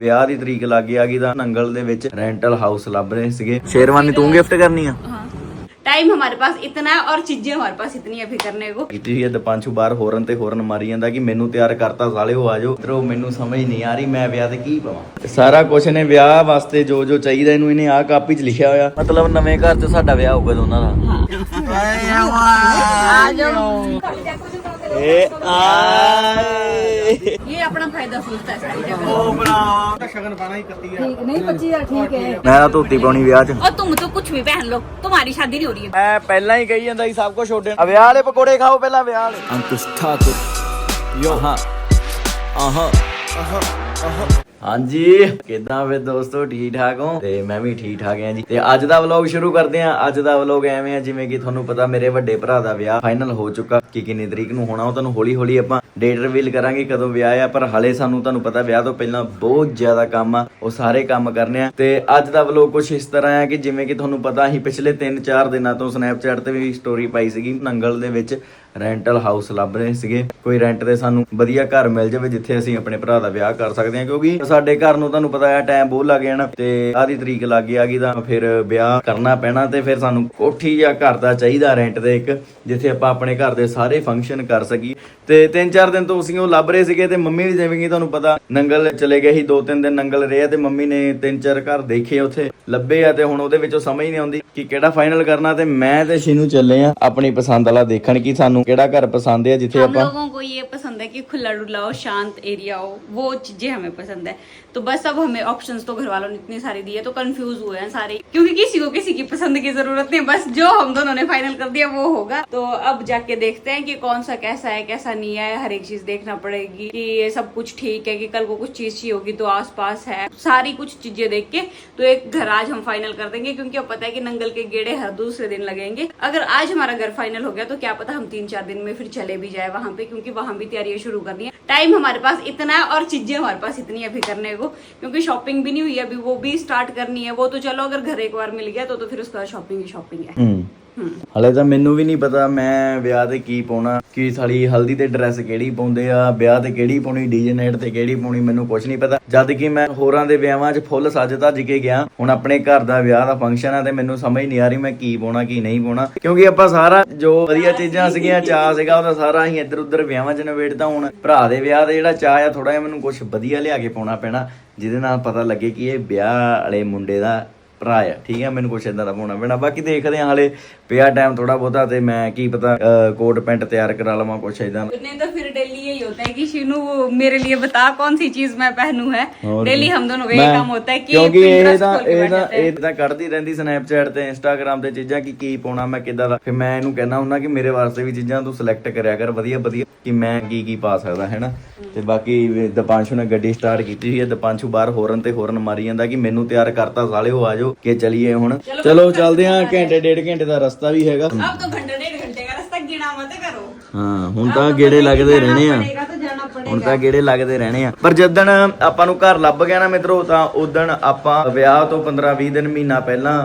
ਵਿਆਹ ਦੀ ਤਰੀਕ ਲੱਗ ਆ ਗਈ ਤਾਂ ਨੰਗਲ ਦੇ ਵਿੱਚ ਰੈਂਟਲ ਹਾਊਸ ਲੱਭ ਰਹੇ ਸੀਗੇ। ਸ਼ੇਰਵਾਨੀ ਤੂੰ ਗਿਫਟ ਕਰਨੀ ਆ? टाइम हमारे पास इतना है और चीजें हमारे पास इतनी है फिर करने को। ਕੀਤੀ ਹੋਈ ਹੈ ਦਪਾਂਸ਼ੂ ਬਾਹਰ ਹੋਰਨ ਤੇ ਹੋਰਨ ਮਾਰੀ ਜਾਂਦਾ ਕਿ ਮੈਨੂੰ ਤਿਆਰ ਕਰਤਾ ਸਾਲਿਓ ਆਜੋ। ਇਧਰੋਂ ਮੈਨੂੰ ਸਮਝ ਨਹੀਂ ਆ ਰਹੀ ਮੈਂ ਵਿਆਹ ਤੇ ਕੀ ਪਾਵਾਂ। ਸਾਰਾ ਕੁਝ ਨੇ ਵਿਆਹ ਵਾਸਤੇ ਜੋ ਜੋ ਚਾਹੀਦਾ ਇਹਨੂੰ ਇਹਨੇ ਆਹ ਕਾਪੀ 'ਚ ਲਿਖਿਆ ਹੋਇਆ। ਮਤਲਬ ਨਵੇਂ ਘਰ 'ਚ ਸਾਡਾ ਵਿਆਹ ਹੋਊਗਾ ਦੋਨਾਂ ਦਾ। ये अपना फायदा सोचता है सारी जगह। ठीक नहीं 25,000 ठीक है। ਮੈਂ ਤਾਂ ਧੋਤੀ ਪਾਉਣੀ ਵਿਆਹ 'ਚ। और तुम तो कुछ भी पहन लो, तुम्हारी शादी नहीं हो रही है। ਮੈਂ ਪਹਿਲਾਂ ਹੀ ਕਹੀ ਜਾਂਦਾ ਸੀ ਸਭ ਕੁਝ ਛੋੜੇ। ਵਿਆਹ ਵਾਲੇ ਪਕੌੜੇ ਖਾਓ ਪਹਿਲਾਂ ਵਿਆਹ ਵਾਲੇ। ਅੰਕੁਸ਼ ਠਾਕੁਰ ਯੋ ਹਾਂ ਹਾਂਜੀ ਕਿੱਦਾਂ ਵੇ ਦੋਸਤੋ, ਠੀਕ ਠਾਕ ਹੋ? ਤੇ ਮੈਂ ਵੀ ਠੀਕ ਠਾਕ ਹਾਂ ਜੀ। ਤੇ ਅੱਜ ਦਾ ਵਲੌਗ ਸ਼ੁਰੂ ਕਰਦੇ ਹਾਂ। ਅੱਜ ਦਾ ਵਲੌਗ ਐਵੇਂ ਆ ਜਿਵੇਂ ਕਿ ਤੁਹਾਨੂੰ ਪਤਾ ਮੇਰੇ ਵੱਡੇ ਭਰਾ ਦਾ ਵਿਆਹ ਫਾਈਨਲ ਹੋ ਚੁੱਕਾ ਕਿ ਕਿੰਨੀ ਤਰੀਕ ਨੂੰ ਹੋਣਾ ਉਹ ਤੁਹਾਨੂੰ ਹੌਲੀ ਹੌਲੀ ਆਪਾਂ ਡੇਟ ਰਿਵੀਲ ਕਰਾਂਗੇ ਕਦੋਂ ਵਿਆਹ ਆ। ਪਰ ਹਲੇ ਸਾਨੂੰ ਤੁਹਾਨੂੰ ਪਤਾ ਵਿਆਹ ਤੋਂ ਪਹਿਲਾਂ ਬਹੁਤ ਜ਼ਿਆਦਾ ਕੰਮ ਆ, ਉਹ ਸਾਰੇ ਕੰਮ ਕਰਨੇ ਆ। ਤੇ ਅੱਜ ਦਾ ਵਲੌਗ ਕੁਝ ਇਸ ਤਰ੍ਹਾਂ ਆ ਕਿ ਜਿਵੇਂ ਕਿ ਤੁਹਾਨੂੰ ਪਤਾ ਅਸੀਂ ਪਿਛਲੇ 3-4 ਦਿਨਾਂ ਤੋਂ ਸਨੈਪਚੈਟ ਤੇ ਵੀ ਸਟੋਰੀ ਪਾਈ ਸੀਗੀ ਨੰਗਲ ਦੇ ਵਿੱਚ ਰੈਂਟਲ ਹਾਊਸ ਲੱਭ ਰਹੇ ਸੀਗੇ। ਕੋਈ ਰੈਂਟ ਤੇ ਸਾਨੂੰ ਵਧੀਆ ਘਰ ਮਿਲ ਜਾਵੇ ਜਿੱਥੇ ਅਸੀਂ ਆਪਣੇ ਭਰਾ ਦਾ ਵਿਆਹ ਕਰ ਸਕਦੇ ਹਾਂ, ਕਿਉਂਕਿ ਸਾਡੇ ਘਰ ਨੂੰ ਤੁਹਾਨੂੰ ਪਤਾ ਹੈ ਟਾਈਮ ਬਹੁਤ ਲੱਗ ਜਾਣਾ ਤੇ ਆਦੀ ਤਰੀਕ ਲੱਗ ਗਈ ਤਾਂ ਫਿਰ ਵਿਆਹ ਕਰਨਾ ਪੈਣਾ। ਤੇ ਫਿਰ ਸਾਨੂੰ ਕੋਠੀ ਜਾਂ ਘਰ ਦਾ ਚਾਹੀਦਾ ਰੈਂਟ ਤੇ ਇੱਕ, ਜਿੱਥੇ ਆਪਾਂ ਆਪਣੇ ਘਰ ਦੇ ਸਾਰੇ ਫੰਕਸ਼ਨ ਕਰ ਸਕੀਏ। ਤੇ 3-4 ਦਿਨ ਤੋਂ ਅਸੀਂ ਉਹ ਲੱਭ ਰਹੇ ਸੀਗੇ ਤੇ ਮੰਮੀ ਵੀ ਜਿਵੇਂ ਕਿ ਤੁਹਾਨੂੰ ਪਤਾ ਨੰਗਲ ਚਲੇ ਗਏ ਸੀ, 2-3 ਦਿਨ ਨੰਗਲ ਰਹੇ ਤੇ ਮੰਮੀ ਨੇ 3-4 ਘਰ ਦੇਖੇ ਉੱਥੇ ਲੱਭੇ ਆ। ਤੇ ਹੁਣ ਉਹਦੇ ਵਿੱਚੋਂ ਸਮਝ ਨਹੀਂ ਆਉਂਦੀ ਕਿ ਕਿਹੜਾ ਫਾਈਨਲ ਕਰਨਾ। ਤੇ ਮੈਂ ਤੇ ਸ਼ੀਨੂ ਚੱਲੇ ਆ ਆਪਣੀ ਪਸੰਦ ਵਾਲਾ ਦੇਖਣ ਕਿ ਸਾਨੂੰ ਕਿਹੜਾ ਘਰ ਪਸੰਦ ਹੈ ਜਿੱਥੇ हम ਆਪਾਂ लोगों को ये पसंद है कि खुला डुला हो, शांत एरिया हो, वो चीजें हमें पसंद है। तो बस अब हमें ऑप्शंस तो घर वालों ने इतनी सारी दी है तो कंफ्यूज हुए हैं सारे, क्योंकि किसी को किसी की पसंद की जरूरत नहीं, बस जो हम दोनों ने फाइनल कर दिया वो होगा। तो अब जाके देखते हैं कि कौन सा कैसा है कैसा नहीं है। हर एक चीज देखना पड़ेगी कि ये सब कुछ ठीक है कि कल को कुछ चीज चाहिए होगी तो आस पास है, सारी कुछ चीजें देख के तो एक घर आज हम फाइनल कर देंगे। क्योंकि अब पता है कि नंगल के गेड़े हर दूसरे दिन लगेंगे। अगर आज हमारा घर फाइनल हो गया तो क्या पता हम 3-4 दिन में फिर चले भी जाए वहां पे, क्योंकि वहां भी तैयारियां शुरू करनी है। टाइम हमारे पास इतना है और चीजें हमारे पास इतनी है अभी करने को, क्योंकि शॉपिंग भी नहीं हुई है अभी, वो भी स्टार्ट करनी है। वो तो चलो अगर घर एक बार मिल गया तो फिर उसके बाद शॉपिंग ही शॉपिंग है। ਹਲੇ ਤਾਂ ਮੈਨੂੰ ਵੀ ਨਹੀਂ ਪਤਾ ਮੈਂ ਵਿਆਹ ਤੇ ਕੀ ਪਾਉਣਾ, ਕਿ ਸਾਲੀ ਹਲਦੀ ਤੇ ਡਰੈਸ ਕਿਹੜੀ ਪਾਉਂਦੇ ਆ, ਵਿਆਹ ਤੇ ਕਿਹੜੀ ਪਾਉਣੀ, ਡੀਜੇ ਨਾਈਟ ਤੇ ਕਿਹੜੀ ਪਾਉਣੀ, ਮੈਨੂੰ ਕੁਝ ਨਹੀਂ ਪਤਾ। ਜਦ ਕਿ ਮੈਂ ਹੋਰਾਂ ਦੇ ਵਿਆਹਾਂ 'ਚ ਫੁੱਲ ਸੱਜ ਧੱਜ ਕੇ ਗਿਆ, ਹੁਣ ਆਪਣੇ ਘਰ ਦਾ ਵਿਆਹ ਦਾ ਫੰਕਸ਼ਨ ਆ ਤੇ ਮੈਨੂੰ ਸਮਝ ਨਹੀਂ ਆ ਰਹੀ ਮੈਂ ਕੀ ਪਾਉਣਾ ਕੀ ਨਹੀਂ ਪਾਉਣਾ। ਕਿਉਂਕਿ ਆਪਾਂ ਸਾਰਾ ਜੋ ਵਧੀਆ ਚੀਜ਼ਾਂ ਸੀਗੀਆਂ, ਚਾਅ ਸੀਗਾ ਉਹਦਾ ਸਾਰਾ ਅਸੀਂ ਇੱਧਰ ਉੱਧਰ ਵਿਆਹਾਂ 'ਚ ਨਵੇੜਦਾ। ਹੁਣ ਭਰਾ ਦੇ ਵਿਆਹ ਦਾ ਜਿਹੜਾ ਚਾਅ ਆ ਥੋੜਾ ਜਿਹਾ ਮੈਨੂੰ ਕੁਝ ਵਧੀਆ ਲਿਆ ਕੇ ਪਾਉਣਾ ਪੈਣਾ ਜਿਹਦੇ ਨਾਲ ਪਤਾ ਲੱਗੇ ਕਿ ਇਹ ਵਿਆਹ ਵਾਲੇ ਮੁੰਡੇ ਦਾ ਭਰਾ ਆ। ਠੀਕ ਹੈ, ਮੈਨੂੰ ਕੁਛ ਇਦਾਂ ਦਾ ਪਾਉਣਾ ਪੈਣਾ। ਬਾਕੀ ਦੇਖਦੇ ਹਾਂ, ਹਾਲੇ ਪਿਆ ਟਾਈਮ ਥੋੜਾ ਬਹੁਤਾ ਤੇ ਮੈਂ ਕੀ ਪਤਾ ਕੋਟ ਪੈਂਟ ਤਿਆਰ ਕਰਾ ਲਵਾਂ ਕੁਛ ਇਦਾਂ। नहीं तो फिर डेली यही होता है कि शीनू मेरे लिए बता कौन सी चीज मैं पहनूं है। डेली हम दोनों का यही काम होता है कि ਕਿਉਂਕਿ Pinterest खोल के बैठ जाते हैं। ਇਹ ਤਾਂ ਕੱਢਦੀ ਰਹਿੰਦੀ ਸਨੈਪਚੈਟ ਤੇ ਇੰਸਟਾਗ੍ਰਾਮ ਤੇ ਚੀਜ਼ਾਂ ਕਿ ਕੀ ਪਾਉਣਾ ਮੈਂ ਕਿੱਦਾਂ ਦਾ। ਫਿਰ ਮੈਂ ਇਹਨੂੰ ਕਹਿਣਾ ਹੁੰਦਾ ਕਿ ਮੇਰੇ ਵਾਸਤੇ ਵੀ ਚੀਜ਼ਾਂ ਤੂੰ ਸਿਲੈਕਟ ਕਰਿਆ ਕਰ ਵਧੀਆ ਵਧੀਆ ਕਿ ਮੈਂ ਕੀ ਕੀ ਪਾ ਸਕਦਾ ਹੈ ਨਾ। ਤੇ ਬਾਕੀ ਦਪਾਂਸ਼ੂ ਨੇ ਗੱਡੀ ਸਟਾਰਟ ਕੀਤੀ ਹੋਈ ਹੈ। ਦਪਾਂਸ਼ੂ ਬਾਹਰ ਹੋਰਨ ਤੇ ਹੋਰਨ ਮਾਰੀ ਜਾਂਦਾ ਕਿ ਮੈਨੂੰ ਤਿਆਰ ਕਰਤਾ ਸਾਲਿਓ ਆਜੋ ਕਿ ਚਲੀਏ ਹੁਣ। ਚਲੋ ਚੱਲਦੇ ਹਾਂ, ਘੰਟੇ 1.5 ਘੰਟੇ ਦਾ ਰਸਤਾ ਵੀ ਹੈਗਾ। अब तो घंटे 1.5 घंटे का रास्ता गिना मत करो। ਹਾਂ ਹੁਣ ਤਾਂ ਗੇੜੇ ਲੱਗਦੇ ਰਹਿਣੇ ਆ, तो जाना पड़ेगा। ਹੁਣ ਤਾਂ ਗੇੜੇ ਲੱਗਦੇ ਰਹਿਣੇ ਆ। ਪਰ ਜਿੱਦਣ ਆਪਾਂ ਨੂੰ ਘਰ ਲੱਭ ਗਿਆ ਨਾ ਮਿੱਤਰੋ, ਤਾਂ ਉਦਣ ਆਪਾਂ ਵਿਆਹ ਤੋਂ 15-20 ਦਿਨ ਮਹੀਨਾ ਪਹਿਲਾਂ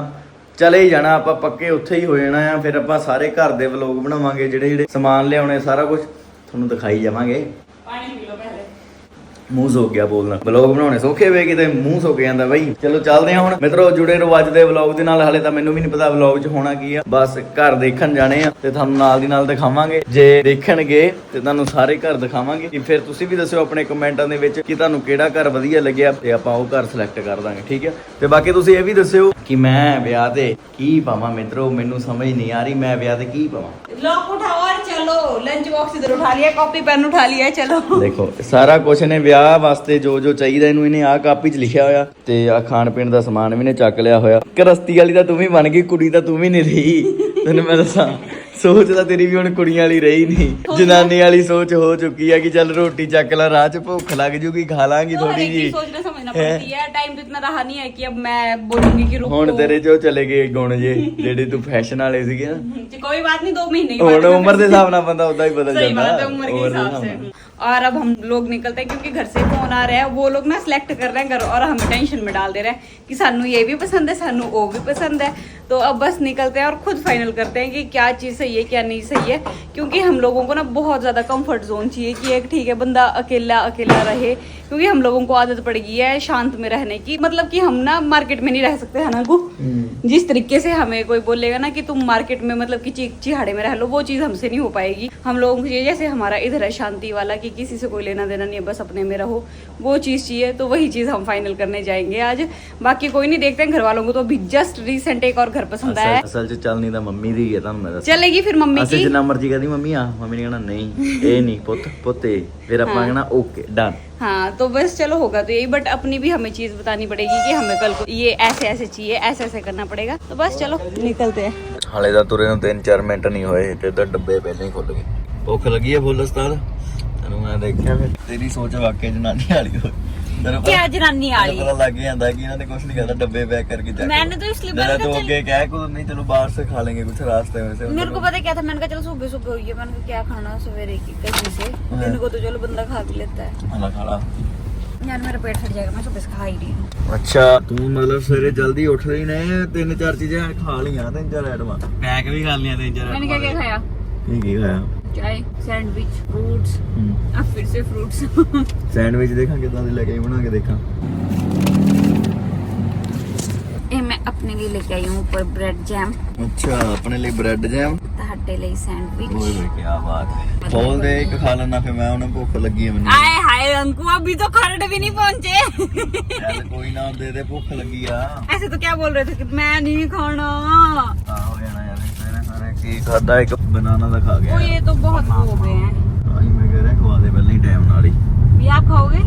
ਚਲੇ ਹੀ ਜਾਣਾ। ਆਪਾਂ ਪੱਕੇ ਉੱਥੇ ਹੀ ਹੋ ਜਾਣਾ ਆ। ਫਿਰ ਆਪਾਂ ਸਾਰੇ ਘਰ ਦੇ ਵਲੋਗ ਬਣਾਵਾਂਗੇ, ਜਿਹੜੇ ਜਿਹੜੇ ਸਮਾਨ ਲਿਆਉਣੇ ਸਾਰਾ ਕੁਝ ਤੁਹਾਨੂੰ ਦਿਖਾਈ ਜਾਵਾਂਗੇ। पानी पी लो पहले। ਮੂੰਹ ਸੁੱਕ ਗਿਆ ਬੋਲਣਾ, ਵਲੌਗ ਬਣਾਉਣੇ ਸੌਖੇ ਵੇ ਕਿਤੇ ਮੂੰਹ ਸੁੱਕ ਜਾਂਦਾ ਬਾਈ। ਚਲੋ ਚੱਲਦੇ ਹਾਂ ਹੁਣ ਮਿੱਤਰੋ, ਜੁੜੇ ਰਹੋ ਅੱਜ ਦੇ ਵਲੌਗ ਦੇ ਨਾਲ। ਹਲੇ ਤਾਂ ਮੈਨੂੰ ਵੀ ਨਹੀਂ ਪਤਾ ਵਲੌਗ 'ਚ ਹੋਣਾ ਕੀ ਆ, ਬਸ ਘਰ ਦੇਖਣ ਜਾਣੇ ਆ ਤੇ ਤੁਹਾਨੂੰ ਨਾਲ ਦੀ ਨਾਲ ਦਿਖਾਵਾਂਗੇ। ਜੇ ਦੇਖਣਗੇ ਤੇ ਤੁਹਾਨੂੰ ਸਾਰੇ ਘਰ ਦਿਖਾਵਾਂਗੇ। ਕਿ ਫਿਰ ਤੁਸੀਂ ਵੀ ਦੱਸਿਓ ਆਪਣੇ ਕਮੈਂਟਾਂ ਦੇ ਵਿੱਚ ਕਿ ਤੁਹਾਨੂੰ ਕਿਹੜਾ ਘਰ ਵਧੀਆ ਲੱਗਿਆ ਤੇ ਆਪਾਂ ਉਹ ਘਰ ਸਿਲੈਕਟ ਕਰ ਦਾਂਗੇ। ਠੀਕ ਹੈ, ਤੇ ਬਾਕੀ ਤੁਸੀਂ ਇਹ ਵੀ ਦੱਸਿਓ ਕਿ ਮੈਂ ਵਿਆਹ ਤੇ ਕੀ ਪਾਵਾਂ ਮਿੱਤਰੋ, ਮੈਨੂੰ ਸਮਝ ਨਹੀਂ ਆ ਰਹੀ ਮੈਂ ਵਿਆਹ ਤੇ ਕੀ ਪਾਵਾਂ। लॉक उठाओ और चलो, लंच बॉक्स इधर उठा लिया, कॉपी पेन उठा लिया, चलो। ਦੇਖੋ ਸਾਰਾ ਕੁਝ ਨੇ ਵਿਆਹ ਵਾਸਤੇ ਜੋ ਜੋ ਚਾਹੀਦਾ ਇਹਨੂੰ ਇਹਨੇ ਆਹ ਕਾਪੀ 'ਚ ਲਿਖਿਆ ਹੋਇਆ ਤੇ ਆ ਖਾਣ ਪੀਣ ਦਾ ਸਮਾਨ ਵੀ ਨੇ ਚੱਕ ਲਿਆ ਹੋਇਆ। ਕਰਸਤੀ ਵਾਲੀ ਤਾਂ ਤੂੰ ਵੀ ਬਣ ਗਈ, ਕੁੜੀ ਤਾਂ ਤੂੰ ਵੀ ਨਹੀਂ ਰਹੀ। ਤੈਨੂੰ ਮੈਂ ਦੱਸਾਂ ਸੋਚ ਤਾਂ ਤੇਰੀ ਵੀ ਹੁਣ ਕੁੜੀਆਂ ਵਾਲੀ ਰਹੀ ਨਹੀਂ, ਜਨਾਨੀ ਵਾਲੀ ਸੋਚ ਹੋ ਚੁੱਕੀ ਆ ਕਿ ਚੱਲ ਰੋਟੀ ਚੱਕ ਲਾ, ਰਾਹ 'ਚ ਭੁੱਖ ਲੱਗ ਜੂਗੀ ਖਾ ਲਾਂਗੀ तो हर ਥੋੜੀ एक ਜੀ। चीज सोचना समझना पड़ती है। टाइम तो इतना रहा नहीं है कि अब मैं बोलूंगी कि रुको। ਹੁਣ ਤੇਰੇ 'ਚੋਂ ਚਲੇ ਗਏ ਗੁਣ ਜੇ ਜਿਹੜੇ ਤੂੰ ਫੈਸ਼ਨ ਵਾਲੇ ਸੀਗੇ ਨਾ। कोई बात नहीं, 2 महीने की ਹੁਣ बात है। ਉਮਰ ਦੇ ਹਿਸਾਬ ਨਾਲ ਬੰਦਾ ਉਦਾਂ ਹੀ ਬਦਲ सही ਜਾਂਦਾ। बात है, उम्र के हिसाब से। और अब हम लोग निकलते हैं क्योंकि घर से फोन आ रहा है। वो लोग ना सिलेक्ट कर रहे हैं घर और हमें टेंशन में डाल दे रहे हैं कि सानू ये भी पसंद है, सानू वो भी पसंद है। तो अब बस निकलते हैं और खुद फाइनल करते हैं कि क्या चीज़ सही है क्या नहीं सही है, क्योंकि हम लोगों को ना बहुत ज़्यादा कंफर्ट जोन चाहिए कि एक ठीक है बंदा अकेला अकेला रहे, क्योंकि हम लोगों को आदत पड़ गई है शांत में रहने की। मतलब कि हम ना मार्केट में नहीं रह सकते है ना गु, जिस तरीके से हमें कोई बोलेगा ना कि तुम मार्केट में मतलब कि चिहाड़े में रह लो, वो चीज़ हमसे नहीं हो पाएगी। हम लोगों को चाहिए जैसे हमारा इधर है शांति वाला कि किसी से कोई लेना देना नहीं है, बस अपने में रहो, वो चीज़ चाहिए। तो वही चीज़ हम फाइनल करने जाएंगे आज, बाकी कोई नहीं, देखते हैं। घर वालों को तो अभी जस्ट रिसेंट एक और घर पसंद आया है। असल च चलनी ਤਾਂ ਮੰਮੀ ਦੀ ਹੈ, ਤੁਹਾਨੂੰ ਮੈਂ ਦੱਸ चलेगी फिर मम्मी ਅਸੀਂ की। ਜਿੰਨਾ ਮਰਜ਼ੀ ਕਹਦੀ ਮੰਮੀ ਆ, ਮੰਮੀ ਨੇ ਕਹਿਣਾ ਨਹੀਂ ਇਹ ਨਹੀਂ ਪੁੱਤ ਪੁੱਤੇ, ਫਿਰ ਆਪਾਂ ਕਹਿਣਾ ਓਕੇ ਡਨ। हाँ तो बस चलो होगा तो यही, बट अपनी भी हमें चीज बतानी पड़ेगी कि हमें कल को ये ऐसे ऐसे चाहिए, ऐसे ऐसे करना पड़ेगा। तो बस चलो निकलते हैं। ਹਾਲੇ ਤਾਂ ਤੁਰੇ ਨੂੰ 3-4 ਮਿੰਟ ਨਹੀਂ ਹੋਏ ਤੇ ਤਾਂ ਡੱਬੇ ਪਹਿਲਾਂ ਹੀ ਖੁੱਲ ਗਏ। ਭੁੱਖ ਲੱਗੀ ਹੈ ਫੁੱਲ ਉਸਤਾਦ, ਤੈਨੂੰ ਮੈਂ ਦੇਖਿਆ ਫਿਰ ਤੇਰੀ ਸੋਚ ਵਾਕਿਆ ਜਨਾਨੀ ਵਾਲੀ ਹੋਈ। क्या जनानी आ रही ਪਤਾ ਲੱਗ ਜਾਂਦਾ ਕਿ ਇਹਨਾਂ ਨੇ ਕੁਝ ਨਹੀਂ ਕਰਦਾ, ਡੱਬੇ ਪੈਕ ਕਰਕੇ ਜਾ। मैंने तो इसलिए मेरा तो आगे क्या है, कुछ नहीं, चलो बाहर से खा लेंगे कुछ रास्ते में से। मेरे को पता क्या था, मैंने कहा चलो सुबह सुबह हुई है, मैंने कहा क्या खाना सवेरे की कहीं से, दिन को तो चलो बंदा खा भी लेता है। खाना खाना यार मेरा पेट फट जाएगा, मैं सुबह से खा ही रही हूँ। अच्छा तू मतलब सवेरे जल्दी उठ रही ने 3-4 चीजें खा लिया, 3-4 आइटमां पैक भी कर लिया, 3-4। मैंने क्या क्या खाया? की खाया? चाय, सैंडविच, फ्रूट्स, अब फिर से फ्रूट्स। सैंडविच देखा कितना दी लेके बना के देखा। ये मैं अपने लिए लेके आई हूँ ऊपर ब्रेड जैम। अच्छा अपने लिए ब्रेड जैम, ਤੁਹਾਡੇ ਲਈ सैंडविच। ओए क्या बात है। खोल दे एक खा लेना, फिर मैं उन्हें भूख लगी है मैंने। आए हाय अंकु, अभी तो खरड़ भी नहीं पहुंचे। चल कोई ना दे दे, भूख लगी आ। ऐसे तो क्या बोल रहे थे कि मैं नहीं खाना। हो जाना यार, सारे सारे की खादा, एक बनाना दा खा गया। ओ ये तो बहुत हो गए हैं। आई मैं कह रहा खवा दे पहले ही टाइम नाल ही। ये आप खाओगे?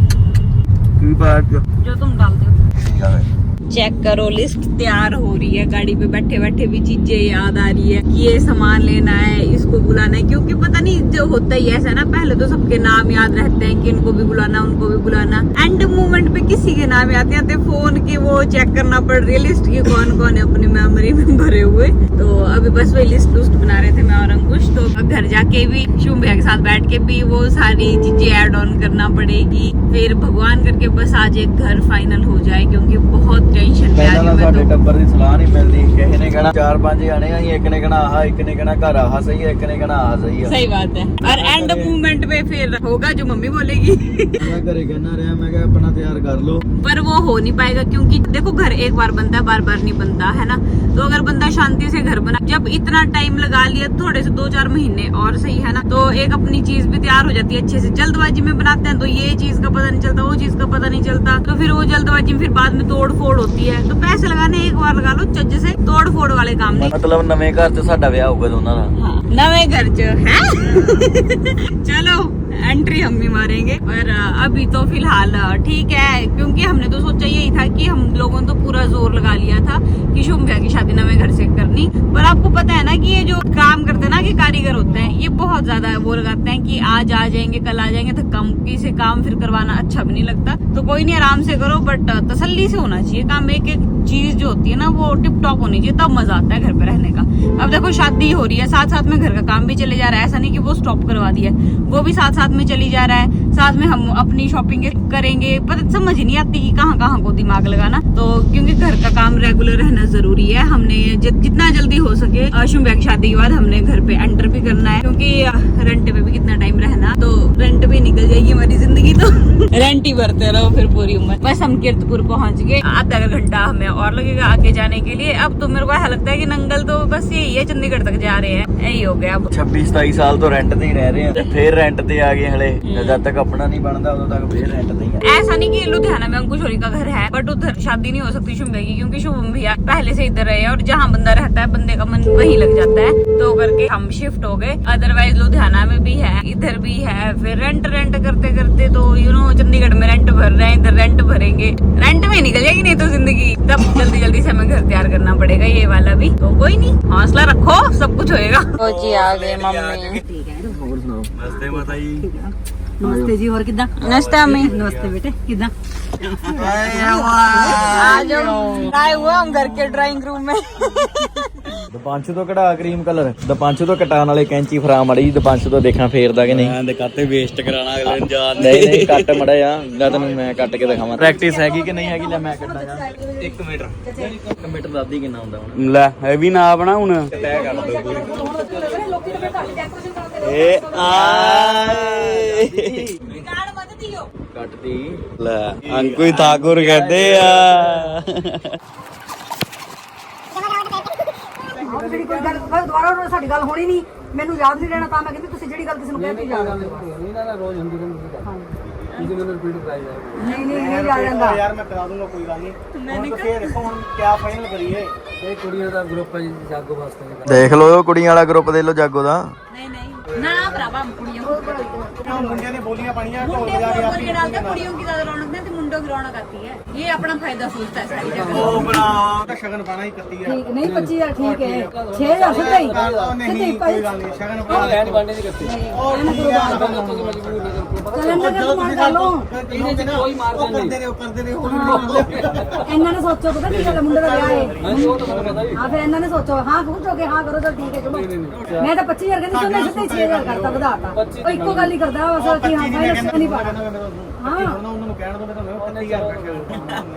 की बात जो तुम डालते हो। ठीक है। चेक करो, लिस्ट तैयार हो रही है, गाड़ी पे बैठे बैठे भी चीजें याद आ रही है कि ये सामान लेना है, इसको बुलाना है, क्योंकि पता नहीं जो होता ही ऐसा है ना, पहले तो सबके नाम याद रहते हैं कि इनको भी बुलाना उनको भी बुलाना, एंड मोमेंट पे किसी के नाम याद नहीं आते, फोन की वो चेक करना पड़ रही है लिस्ट की कौन कौन है अपनी मेमोरी में भरे हुए। तो अभी बस वही लिस्ट बना रहे थे मैं और अंकुश। तो अब घर जाके भी शुभ भैया के साथ बैठ के भी वो सारी चीजें ऐड ऑन करना पड़ेगी, फिर भगवान करके बस आज एक घर फाइनल हो जाए, क्योंकि बहुत टेंशन में आ रही हूं मैं तो। टब्बर ਦੀ ਸਲਾਹ ਨਹੀਂ ਮਿਲਦੀ, ਕਿਸੇ ਨੇ ਕਹਿਣਾ 4-5 ਜਾਣੇ ਆ, ਇੱਕ ਨੇ ਕਹਿਣਾ ਆਹ, ਇੱਕ ਨੇ ਕਹਿਣਾ ਘਰ ਆਹ ਸਹੀ ਹੈ, ਇੱਕ ਨੇ ਕਹਿਣਾ ਆਹ ਸਹੀ ਹੈ। सही बात है, और एंड मूवमेंट पे फिर होगा जो मम्मी बोलेगी। मैं घरे कहना रहा, मैं कहा अपना तैयार कर लो, पर वो हो नहीं पाएगा, क्योंकि देखो घर एक बार बनता है, बार बार नहीं बनता है ना। तो अगर बंदा शांति से घर बना, जब इतना टाइम लगा लिया, थोड़े से 2-4 महीने और सही है ना, तो एक अपनी चीज भी तैयार हो जाती है अच्छे से। जल्दबाजी में बनाते हैं तो ये चीज का पता नहीं चलता, वो चीज का पता नहीं चलता, तो फिर वो जल्दबाजी में फिर बाद में तोड़ फोड़ होती है। तो पैसे लगाने एक बार लगा लो, चज्ज से तोड़ फोड़ वाले काम नहीं। मतलब नਵੇਂ ਘਰ 'ਚ ਸਾਡਾ ਵਿਆਹ ਹੋਊਗਾ ਦੋਨਾਂ ਦਾ। हाँ, नवे घर च है। चलो एंट्री हम भी मारेंगे, और अभी तो फिलहाल ठीक है, क्योंकि हमने तो सोचा यही था कि हम लोगों ने तो पूरा जोर लगा लिया था कि शुभ भैया की शादी नवे घर से करनी। पर आपको पता है ना कि ये जो काम करते हैं ना कि कारीगर होते हैं, ये बहुत ज्यादा वो लगाते हैं कि आज आ जाएंगे कल आ जाएंगे, धक्का मुक्की से काम फिर करवाना अच्छा भी नहीं लगता। तो कोई नहीं, आराम से करो, बट तसल्ली से होना चाहिए काम। एक एक चीज जो होती है ना वो टिप टॉप होनी चाहिए, तब मजा आता है घर पे रहने का। अब देखो शादी हो रही है, साथ साथ में घर का काम भी चले जा रहा है, ऐसा नहीं कि वो स्टॉप करवा दिया, वो भी साथ साथ में चली जा रहा है, साथ में हम अपनी शॉपिंग करेंगे। पता समझ ही नहीं आती कि कहाँ कहाँ को दिमाग लगाना। तो क्योंकि घर का काम रेगुलर रहना जरूरी है, हमने जितना जल्दी हो सके शुभ भैया की शादी के बाद हमने घर पे एंटर भी करना है, क्योंकि रेंट पे भी कितना टाइम रहना, तो रेंट भी निकल जाएगी हमारी जिंदगी, तो रेंट ही भरते रहो फिर पूरी उम्र। बस हम कीर्तपुर पहुंच गए, आधा घंटा हमें और लगेगा आगे जाने के लिए। अब तो मेरे को ऐसा लगता है कि नंगल तो बस यही है, चंडीगढ़ तक जा रहे हैं, यही हो गया। 26-27 साल तो रेंट ਤੇ ਹੀ ਰਹਿ ਰਹੇ ਆ, ਫਿਰ रेंट ਤੇ आ गए हले, जब तक अपना नहीं बनता उਦੋਂ तक फिर रेंट ਤੇ ही। ऐसा नहीं कि लुधियाना में अंकुश होरी का घर है, बट उधर शादी नहीं हो सकती शुभ भैया की, क्योंकि शुभम भैया पहले से इधर रहे, और जहाँ बंदा रहता है बंदे का मन वहीं लग जाता है, तो करके हम शिफ्ट हो गए। अदरवाइज लुधियाना में भी है, इधर भी है, फिर रेंट करते करते तो चंडीगढ़ में रेंट भर रहे हैं, इधर रेंट भरेंगे, रेंट में निकल जाएगी नहीं तो जिंदगी। तब जल्दी जल्दी से हमें घर तैयार करना पड़ेगा, ये वाला भी। तो कोई नहीं, हौसला रखो, सब कुछ होएगा। ओ जी आ गए मम्मी। ਹੋਰ ਸੁਣਾਓ। नमस्ते माता जी। नमस्ते जी, और किदा? नमस्ते अम्मी। नमस्ते बेटे, किदा? आ जाओ, आए हुए हम घर के ड्राइंग रूम में। ਦਪਾਂਸ਼ੂ ਤੋਂ ਕਢਾ ਕਰੀਮ ਕਲਰ, ਦਪਾਂਸ਼ੂ ਤੋਂ ਕਟਾਉਣ ਵਾਲੇ ਕੈਂਚੀ ਫਰਾ ਮੜੀ, ਦਪਾਂਸ਼ੂ ਤੋਂ ਦੇਖਾਂ ਫੇਰਦਾ ਕਿ ਨਹੀਂ। ਦੇ ਕਾਤੇ ਵੇਸਟ ਕਰਾਣਾ ਅਗਲੇ ਨੂੰ ਜਾਣ ਨਹੀਂ ਨਹੀਂ ਕੱਟ ਮੜਾ ਆ, ਲੈ ਤੈਨੂੰ ਮੈਂ ਕੱਟ ਕੇ ਦਿਖਾਵਾਂ ਪ੍ਰੈਕਟਿਸ ਹੈਗੀ ਕਿ ਨਹੀਂ ਹੈਗੀ। ਲੈ ਮੈਂ ਕੱਟਾਂ ਜਾ 1 ਮੀਟਰ 1 ਮਿੰਟ ਦੱਸਦੀ ਕਿੰਨਾ ਹੁੰਦਾ ਹੁਣ। ਲੈ ਇਹ ਵੀ ਨਾ ਬਣਾ ਹੁਣ ਤੈਅ ਕਰ ਦੋ ਪੂਰੀ ਇਹ ਕੱਟਦੀ ਲੈ ਅੰਕੂ ਹੀ ਠਾਕੁਰ ਕਹਿੰਦੇ ਆ। ਜਿਹੜੀ ਕੋਈ ਗੱਲ ਦੁਬਾਰਾ ਉਹਨਾਂ ਸਾਡੀ ਗੱਲ ਹੋਣੀ ਨਹੀਂ, ਮੈਨੂੰ ਯਾਦ ਨਹੀਂ ਰਹਿਣਾ, ਤਾਂ ਮੈਂ ਕਹਿੰਦੀ ਤੁਸੀਂ ਜਿਹੜੀ ਗੱਲ ਕਿਸੇ ਨੂੰ ਕਹਿਤੀ ਯਾਦ ਨਹੀਂ ਨਹੀਂ ਯਾਦ ਰਹਿੰਦਾ ਯਾਰ ਮੈਂ ਕਰਾ ਦੂੰਗਾ ਕੋਈ ਗੱਲ ਨਹੀਂ। ਮੈਨੂੰ ਫੇਰ ਦੇਖੋ ਹੁਣ ਕਿਆ ਫਾਈਨਲ ਕਰੀਏ। ਇਹ ਕੁੜੀਆਂ ਦਾ ਗਰੁੱਪ ਹੈ ਜੀ ਜਾਗੋ ਵਾਸਤੇ। ਦੇਖ ਲਓ ਕੁੜੀਆਂ ਵਾਲਾ ਗਰੁੱਪ ਦੇ ਲੋ ਜਾਗੋ ਦਾ। नहीं नहीं ना भरावा कुड़ियों ਮੁੰਡਿਆਂ ਨੇ ਬੋਲੀਆਂ ਪਾਣੀਆਂ ਢੋਲ मुंडे ਵਜਾ ਕੇ को के डालते कुड़ियों की ज्यादा रौनक नहीं, तो मुंडों की रौनक आती है। ये अपना फायदा सोचता है सारी जगह। ਉਹ ਬਣਾ ਸ਼ਗਨ ਪਾਣਾ ਹੀ ਕੱਤੀ ਆ। ਠੀਕ ਨਹੀਂ 25000 ਠੀਕ ਹੈ 6000 ਸਿੱਧਾ ਹੀ ਨਹੀਂ ਕੋਈ ਗੱਲ ਨਹੀਂ ਸ਼ਗਨ ਪਾਣਾ ਲੈਣ ਬਾਂਡੇ ਦੀ ਕੱਤੀ। ਉਹ ਠੀਕ ਆ ਚੱਲਣ ਦਾ ਕੰਮ ਕਰ ਲਓ। ਕੋਈ ਮਾਰ ਕਰਦੇ ਨੇ ਇਹਨਾਂ ਨੇ ਸੋਚੋ ਪਤਾ ਕੀ ਗੱਲ, ਮੁੰਡੇ ਦਾ ਵਿਆਹ ਹੈ। ਹਾਂ ਫਿਰ ਇਹਨਾਂ ਨੇ ਸੋਚੋ ਹਾਂ ਪੁੱਛੋਗੇ ਹਾਂ ਕਰੋ ਤਾਂ ਠੀਕ ਹੈ ਚਲੋ। ਮੈਂ ਤਾਂ 25000 ਕਹਿੰਦੀ ਸੀ, ਉਹਨੇ ਸਿੱਧਾ ਹੀ 6000 ਕਰਤਾ ਵਧਾਤਾ। ਉਹ ਇੱਕੋ ਗੱਲ ਹੀ ਕਰਦਾ ਬਸ ਕਿ ਹਾਂ ਫਾਈਨਲ ਨਹੀਂ ਪਾਣਾ। ਹਾਂ ਉਹਨਾਂ ਨੂੰ ਕਹਿਣ ਦੋ ਮੈਂ ਤੁਹਾਨੂੰ 35000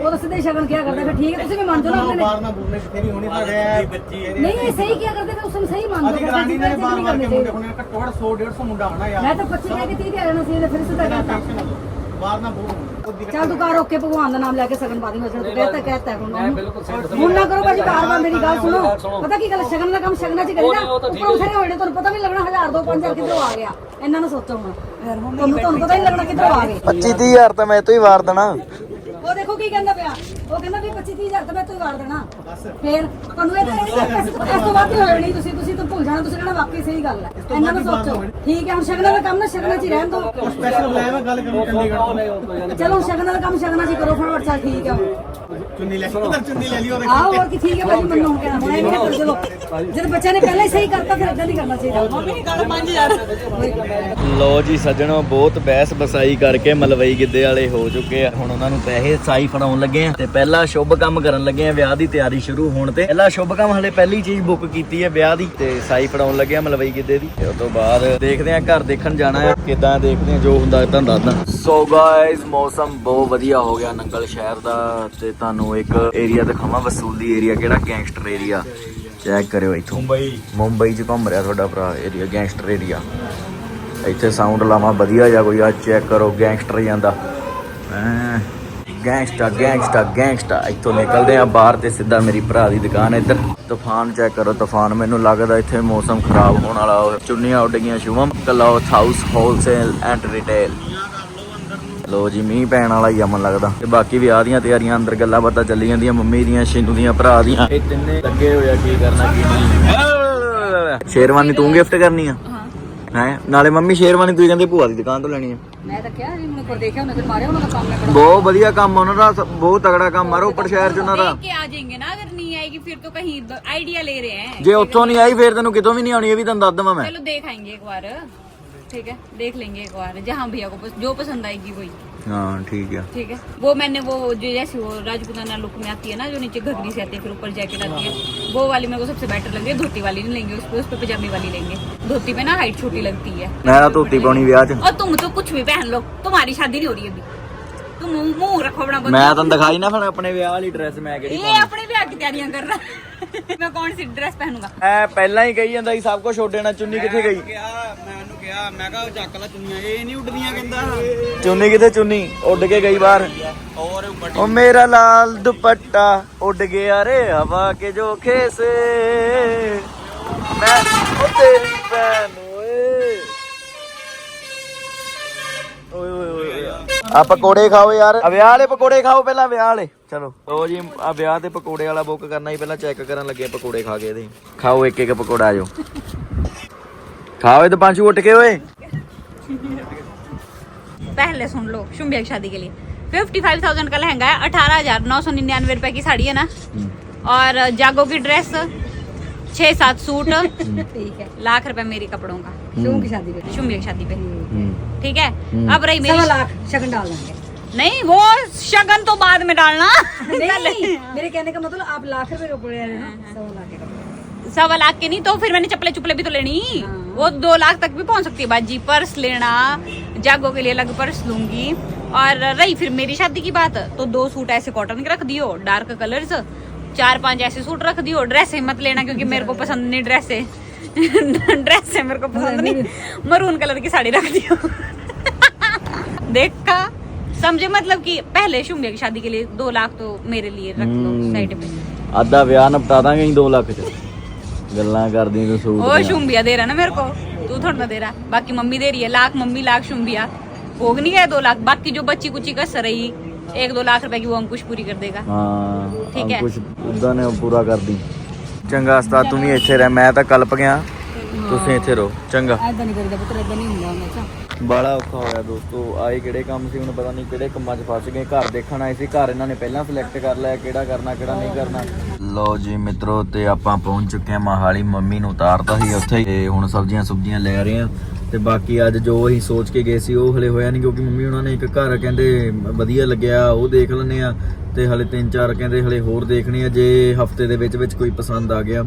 ਉਹ ਤਾਂ ਸਿੱਧਾ ਹੀ ਸ਼ਗਨ ਕਿਹਾ ਕਰਦਾ, ਫਿਰ ਠੀਕ ਹੈ ਤੁਸੀਂ ਵੀ ਮੰਨ ਜਾਓ ਨਾ ਆਪਣੇ ਬਾਹਰ ਨਾ ਬੋਲਨੇ ਤੇਰੀ ਹੋਣੀ ਸਾਡੇ ਬੱਚੀ ਨਹੀਂ ਇਹ ਸਹੀ ਕਿਹਾ ਕਰਦੇ ਫਿਰ ਉਸ ਨੂੰ ਸਹੀ ਮੰਨ ਅਸੀਂ ਜਾਓ। ਕਰਾਣੀ ਨੇ ਬਾਹਰ ਮਾਰ ਕੇ ਮੁੰਡੇ ਹੋਣੇ ਘੱਟੋ ਘੱਟ 100 150 ਮੁੰਡਾ ਹੋਣਾ ਯਾਰ। ਮੈਂ ਤਾਂ 25 ਕਹਿ ਕੇ 30 ਦੇ ਰਹਿਣਾ ਸੀ, ਇਹਨੇ ਫਿਰ ਸਿੱਧਾ ਕਹਿਤਾ ਬਾਹਰ ਨਾ ਬੋਲ। ਚੱਲ ਤੂੰ ਘਰ ਓਕੇ ਭਗਵਾਨ ਦਾ ਨਾਮ ਲੈ ਕੇ ਸ਼ਗਨ ਪਾ ਦੀ। ਮੈਂ ਤੂੰ ਕਹਿਤਾ ਹੁਣ ਹੁਣ ਨਾ ਕਰੋ ਭਾਜੀ, ਬਾਰ-ਬਾਰ ਮੇਰੀ ਗੱਲ ਸੁਣੋ। ਪਤਾ ਕੀ ਗੱਲ, ਸ਼ਗਨ ਦਾ ਕੰਮ ਸ਼ਗਨਾਂ 'ਚ ਕਰੀਦਾ, ਉੱਪਰੋਂ ਸਾਰੇ ਹੋਏ ਨੇ, ਤੁਹਾਨੂੰ ਪਤਾ ਵੀ ਲੱਗਣਾ 1000 2 5000 ਕਿੱਧਰੋਂ ਆ ਗਿਆ। ਇਹਨਾਂ ਨੂੰ ਸੋਚੋ ਹੁਣ, ਤੁਹਾਨੂੰ ਪਤਾ ਨਹੀਂ ਲੱਗਣਾ ਕਿੱਧਰੋਂ ਆ ਗਏ। 25-30 ਤਾਂ ਮੈਂ ਤੋਂ ਹੀ ਵਾਰ ਦੇਣਾ। ਉਹ ਦੇਖੋ ਕੀ ਕਹਿੰਦਾ ਪਿਆ, ਉਹ ਕਹਿੰਦਾ ਵੀ 25-30 ਤਾਂ ਮੈਂ ਤੂੰ ਵਾਰ ਦੇਣਾ। ਫੇਰ ਤੁਹਾਨੂੰ ਇਹ ਤਾਂ ਇਸ ਤੋਂ ਵੱਧ ਹੋਏ ਨਹੀਂ। ਤੁਸੀਂ ਤਾਂ ਭੁੱਲ ਜਾਣਾ, ਤੁਸੀਂ ਕਹਿਣਾ ਵਾਕਈ ਸਹੀ ਗੱਲ ਹੈ। ਇਹਨਾਂ ਨੂੰ ਸੋਚੋ ਠੀਕ ਹੈ। ਹੁਣ ਸ਼ਗਨਾਂ ਦਾ ਕੰਮ ਨਾ ਸ਼ਗਨਾਂ 'ਚ ਹੀ ਰਹਿਣ ਦਿਓ। ਸਪੈਸ਼ਲ ਲੈ ਮੈਂ ਗੱਲ ਕਰੂੰ ਚੰਡੀਗੜ੍ਹ ਚਲੋ ਸ਼ਗਨਾਂ ਦਾ ਕੰਮ ਸ਼ਗਨਾਂ 'ਚ ਹੀ ਕਰੋ ਫਟਾਫਟ। ਚੱਲ ਠੀਕ ਹੈ ਚੁੰਨੀ ਲੈ ਚੁੰਨੀ ਲੈ ਲਿਓ। ਆਹ ਹੋਰ ਕੀ ਠੀਕ ਹੈ ਭਾਜੀ, ਮੈਨੂੰ ਕਹਿਣਾ ਹੁਣ ਇਹ ਨਹੀਂ ਚਲੋ ਜਦ ਬੱਚਿਆਂ ਨੇ ਪਹਿਲਾਂ ਹੀ ਸਹੀ ਕਰਤਾ ਫਿਰ ਅੱਗੇ ਨਹੀਂ ਕਰਨਾ ਚਾਹੀਦਾ। ਮੰਮੀ ਨੇ ਗੱਲ 5000 ਲੋ ਜੀ ਸੱਜਣੋ, ਬਹੁਤ ਬਹਿਸ ਬਸਾਈ ਕਰਕੇ ਮਲਵਈ ਗਿੱਧੇ ਵਾਲੇ ਹੋ ਚੁੱਕੇ ਆ। ਹੁਣ ਉਹਨਾਂ ਨੂੰ ਪੈਸੇ ਸਾਈ ਫੜਾਉਣ ਲੱਗੇ ਆ ਤੇ ਪਹਿਲਾ ਸ਼ੁਭ ਕੰਮ ਕਰਨ ਲੱਗੇ ਆ। ਵਿਆਹ ਦੀ ਤਿਆਰੀ ਸ਼ੁਰੂ ਹੋਣ ਤੇ ਪਹਿਲਾ ਸ਼ੁਭ ਕੰਮ ਹਲੇ ਪਹਿਲੀ ਚੀਜ਼ ਬੁੱਕ ਕੀਤੀ ਹੈ ਵਿਆਹ ਦੀ, ਤੇ ਸਾਈ ਫੜਾਉਣ ਲੱਗੇ ਆ ਮਲਵਈ ਗਿੱਧੇ ਦੀ। ਤੇ ਉਸ ਤੋਂ ਬਾਅਦ ਦੇਖਦੇ ਆ ਘਰ ਦੇਖਣ ਜਾਣਾ ਆ, ਕਿਦਾਂ ਦੇਖਦੇ ਆ ਜੋ ਹੁੰਦਾ ਤੁਹਾਨੂੰ ਦੱਸਦਾ। ਸੋ ਗਾਇਜ਼ ਮੌਸਮ ਬਹੁਤ ਵਧੀਆ ਹੋ ਗਿਆ ਨੰਗਲ ਸ਼ਹਿਰ ਦਾ, ਤੇ ਤੁਹਾਨੂੰ ਇੱਕ ਏਰੀਆ ਦਿਖਾਵਾਂ ਵਸੂਲੀ ਏਰੀਆ, ਕਿਹੜਾ ਗੈਂਗਸਟਰ ਏਰੀਆ। ਚੈੱਕ ਕਰਿਓ ਇੱਥੋਂ ਮੁੰਬਈ 'ਚ ਘੁੰਮ ਰਿਹਾ ਤੁਹਾਡਾ ਭਰਾ ਏਰੀਆ, ਗੈਂਗਸਟਰ ਏਰੀਆ। ਇੱਥੇ ਸਾਊਂਡ ਲਾਵਾਂ ਵਧੀਆ ਜਾਂ ਕੋਈ, ਆ ਚੈੱਕ ਕਰੋ ਗੈਂਗਸਟਰ ਜਾਂਦਾ ਗੈਂਗਸਟਰ ਗੈਂਗਸਟਰ ਗੈਂਗਸਟਰ। ਇੱਥੋਂ ਨਿਕਲਦੇ ਆ ਬਾਹਰ ਤੇ ਸਿੱਧਾ ਮੇਰੀ ਭਰਾ ਦੀ ਦੁਕਾਨ ਇੱਧਰ। ਤੂਫਾਨ ਚੈੱਕ ਕਰੋ ਤੂਫਾਨ, ਮੈਨੂੰ ਲੱਗਦਾ ਇੱਥੇ ਮੌਸਮ ਖਰਾਬ ਹੋਣ ਵਾਲਾ। ਚੁੰਨੀਆਂ ਉੱਡ ਗਈਆਂ Shubham cloth house wholesale and retail. ਲੋ ਜੀ ਮੀਂਹ ਪੈਣ ਵਾਲਾ ਹੀ ਆ ਮਨ ਲੱਗਦਾ। ਤੇ ਬਾਕੀ ਵਿਆਹ ਦੀਆਂ ਤਿਆਰੀਆਂ ਅੰਦਰ ਗੱਲਾਂ ਬਾਤਾਂ ਚੱਲੀ ਜਾਂਦੀਆਂ, ਮੰਮੀ ਦੀਆਂ, ਸ਼ਿੰਨੂ ਦੀਆਂ, ਭਰਾ ਦੀਆਂ। ਇਹ ਤਿੰਨੇ ਲੱਗੇ ਹੋਇਆ ਕੀ ਕਰਨਾ ਕੀ ਨਹੀਂ। ਸ਼ੇਰਵਾਨੀ ਤੂੰ ਗਿਫਟ ਕਰਨੀ ਆ ਹੈ ਨਾਲੇ ਮੰਮੀ ਸ਼ੇਰਵਾਨੀ ਤੁਸੀਂ ਕਹਿੰਦੇ ਭੂਆ ਦੀ ਦੁਕਾਨ ਤੋਂ ਲੈਣੀ ਆ। ਮੈਂ ਤਾਂ ਕਿਹਾ ਜੀ ਮੈਨੂੰ ਦੇਖਿਆ ਉਹਨੇ ਤੇ ਮਾਰਿਆ ਉਹਨਾਂ ਦਾ ਕੰਮ ਹੈ ਬੜਾ। ਬਹੁਤ ਵਧੀਆ ਕੰਮ ਉਹਨਾਂ ਦਾ, ਬਹੁਤ ਤਗੜਾ ਕੰਮ ਮਾਰੋ ਉੱਪਰ ਸ਼ਹਿਰ ਚ ਉਹਨਾਂ ਦਾ। के आ जाएंगे ना, अगर नहीं आएगी फिर तो कहीं आइडिया ले रहे हैं। ਜੇ ਉੱਥੋਂ ਨਹੀਂ ਆਈ ਫੇਰ ਤੈਨੂੰ ਕਿਤੋਂ ਵੀ ਨਹੀਂ ਆਉਣੀ, ਇਹ ਵੀ ਤੈਨੂੰ ਦੱਸ ਦਵਾਂ ਮੈਂ। चलो देख आएंगे एक बार, ठीक है देख लेंगे एक बार, जहाँ भैया को जो पसंद आएगी वही। हाँ ठीक है। ठीक है वो मैंने वो जो जैसे वो राजपूताना लुक में आती है ना, जो नीचे घघरी से आती है फिर ऊपर जैकेट आती है, वो वाली मेरे को सबसे बेटर लग रही है। धोती वाली नहीं लेंगे, उस पे पजामी वाली लेंगे। धोती पे ना हाइट छोटी लगती है। मैं धोती पाउनी ब्याह च। और तुम तो कुछ भी पहन लो, तुम्हारी शादी नहीं हो रही अभी, तुम मुंह रखो अपना बंद। मैं तन दिखाई ना फिर अपने ब्याह वाली ड्रेस मैं किहड़ी ये अपने ब्याह की तैयारियां कर रहा मैं कौन सी ड्रेस पहनूंगा। मैं पहला ही कही ਜਾਂਦਾ ਸੀ ਸਭ ਕੁਝ ਛੋੜ ਦੇਣਾ। ਚੁੰਨੀ ਕਿੱਥੇ ਗਈ? ਮੈਨੂੰ ਕਿਹਾ ਮੈਂ ਕਿਹਾ ਚੱਕ ਲੈ ਚੁੰਨੀਆਂ, ਇਹ ਨਹੀਂ ਉੱਡਦੀਆਂ ਕਹਿੰਦਾ। ਚੁੰਨੀ ਕਿੱਥੇ? ਚੁੰਨੀ ਉੱਡ ਕੇ ਗਈ ਬਾਹਰ। ਔਰ ओ मेरा लाल दुपट्टा उड़ गया रे हवा के झोंके से, मैं ओ तेरी बहन ओए ओए ओए आ पकोड़े खाओ यार, ਵਿਆਹ ਵਾਲੇ ਪਕੌੜੇ ਖਾਓ ਪਹਿਲਾਂ, ਵਿਆਹ ਵਾਲੇ। ਚਲੋ ਲੋ ਜੀ ਆ ਵਿਆਹ ਦੇ ਪਕੌੜੇ ਵਾਲਾ ਬੁੱਕ ਕਰਨਾ ਹੀ, ਪਹਿਲਾਂ ਚੈੱਕ ਕਰਨ ਲੱਗੇ ਪਕੌੜੇ ਖਾ ਕੇ ਇਹਦੇ। ਖਾਓ ਇੱਕ ਇੱਕ ਪਕੌੜਾ, ਆ ਜਾਓ ਖਾਓ। ਇਹ ਪੰਜ ਉੱਟ ਕੇ ਓਏ। पहले सुन लो, शुंबिया की शादी के लिए 55,000 का लहंगा है, 18,999 रुपए की साड़ी है ना, और जागो की ड्रेस 6-7 सूट, ठीक है लाख रुपए मेरी कपड़ों का शुभ की शादी पे शुंबिया की शादी पे। ठीक है अब रही 1.5 मेरी लाख शगन डाल देंगे। नहीं वो शगन तो बाद में डालना। नहीं मेरे कहने का मतलब आप लाख रुपए कपड़े हैं ना, 1.25 लाख के कपड़े। 1.25 लाख के नहीं तो फिर मैंने चप्पलें चुपले भी तो लेनी, वो 2 लाख तक भी पहुंच सकती है बाजी। पर्स लेना, जागो के लिए अलग पर्स लूंगी। और रही फिर मेरी शादी की बात, तो 2 सूट ऐसे कॉटन के रख दियो, डार्क कलर्स, 4-5 ऐसे सूट रख दियो। ड्रेस मत लेना क्योंकि मेरे को पसंद नहीं ड्रेस है ड्रेस है मेरे को पसंद नहीं, मरून कलर की साड़ी रख दियो देखा समझे, मतलब कि पहले शुम्बिया की शादी के लिए 2 लाख तो मेरे लिए रख लो साइड पे। आधा ਵਿਆਹ ਨਿਪਟਾ ਦਾਂਗੇ 2 ਲੱਖ ਚ ਗੱਲਾਂ ਕਰਦੀ ਤੂੰ ਸੂਟ ओ शुम्बिया दे रहा ना मेरे को, तू थोड़ा ना दे रहा। बाकी मम्मी दे रही है, लाख मम्मी लाख शुम्बिया, भोग नहीं गया 2 लाख। बाकी जो बच्ची कुची कस रही 1-2 लाख रुपए की वो अंकुश पूरी कर देगा। ਹਾਂ ਠੀਕ ਹੈ। ਕੁਝ ਉਦਾਂ ਨੇ ਪੂਰਾ ਕਰਦੀ। ਚੰਗਾ ਉਸਤਾਦ ਤੂੰ ਵੀ ਇੱਥੇ ਰਹਿ, ਮੈਂ ਤਾਂ ਕਲਪ ਗਿਆ, ਤੁਸੀਂ ਇੱਥੇ ਰਹੋ ਚੰਗਾ। ਐਦਾਂ ਨਹੀਂ ਕਰੀਦਾ ਪੁੱਤਰ, ਐਦਾਂ ਨਹੀਂ ਹੁੰਦਾ ਹਮੇਸ਼ਾ। ਬਾਲਾ ਔਖਾ ਹੋਇਆ ਦੋਸਤੋ, ਆਏ ਕਿਹੜੇ ਕੰਮ ਸੀ, ਹੁਣ ਪਤਾ ਨਹੀਂ ਕਿਹੜੇ ਕੰਮਾਂ 'ਚ ਫਸ ਗਏ। ਘਰ ਦੇਖਣ ਆਏ ਸੀ, ਘਰ ਇਹਨਾਂ ਨੇ ਪਹਿਲਾਂ ਸਿਲੈਕਟ ਕਰ ਲਿਆ ਕਿਹੜਾ ਕਰਨਾ ਕਿਹੜਾ ਨਹੀਂ ਕਰਨਾ। ਲਓ ਜੀ ਮਿੱਤਰੋ, ਤੇ ਆਪਾਂ ਪਹੁੰਚ ਚੁੱਕੇ ਹਾਂ ਮਹਾਲੀ। ਮੰਮੀ ਨੂੰ ਉਤਾਰਤਾ ਸੀ ਉੱਥੇ ਤੇ ਹੁਣ ਸਬਜ਼ੀਆਂ ਸੁਬਜ਼ੀਆਂ ਲੈ ਰਹੇ ਹਾਂ। ਤੇ ਬਾਕੀ ਅੱਜ ਜੋ ਅਸੀਂ ਸੋਚ ਕੇ ਗਏ ਸੀ ਉਹ ਹਲੇ ਹੋਇਆ ਨਹੀਂ, ਕਿਉਂਕਿ ਮੰਮੀ ਉਹਨਾਂ ਨੇ ਇੱਕ ਘਰ ਕਹਿੰਦੇ ਵਧੀਆ ਲੱਗਿਆ ਉਹ ਦੇਖ ਲੈਂਦੇ ਆ, ਤੇ ਹਲੇ 3-4 ਕਹਿੰਦੇ ਹਲੇ ਹੋਰ ਦੇਖਣੇ ਆ। ਜੇ ਹਫਤੇ ਦੇ ਵਿੱਚ ਕੋਈ ਪਸੰਦ ਆ ਗਿਆ